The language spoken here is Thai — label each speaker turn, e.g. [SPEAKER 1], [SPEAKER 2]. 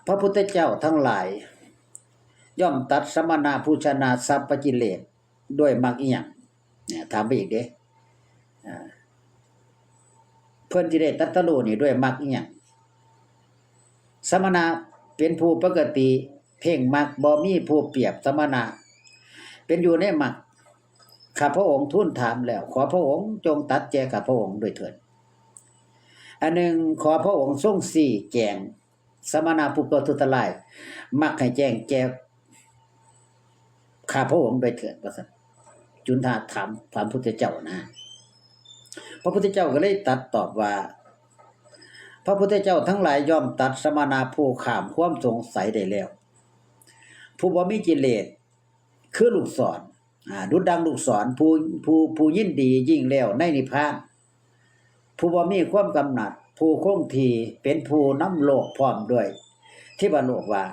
[SPEAKER 1] พระพุทธเจ้าทั้งหลายย่อมตัดสมณะผู้ชนะสัพพกิเลสด้วยมรรคอีหยังเนี่ยถามไปอีกเด้เพิ่นสิได้ตรัสรู้นี่ด้วยมรรคอีหยังสมณะเป็นผู้ปกติเพ่งมรรคบ่มีผู้เปรียบสมณะเป็นอยู่ในมรรคข้าพระองค์ทูลถามแล้วขอพระองค์จงตัดแจข้าพระองค์ด้วยเถิดอันหนึ่งขอพระองค์ทรงสี่แจงสมณะผู้ประทุษร้ายมักให้แจ้งแก่ข้าพระองค์ด้วยเถิดว่าซั่นจุนทาถามพระพุทธเจ้านะพระพุทธเจ้าก็เลยตัดตอบว่าพระพุทธเจ้าทั้งหลายย่อมตัดสมณะผู้ข้ามความสงสัยได้แล้วผู้บ่มีกิเลสคือลูกศรดุจดังลูกศรผู้ยินดียิ่งแล้วในนิพพานผู้บ่มีความกำหนัดผู้คงที่เป็นผู้นำโลกพร้อมด้วยที่ว่าโลกว่า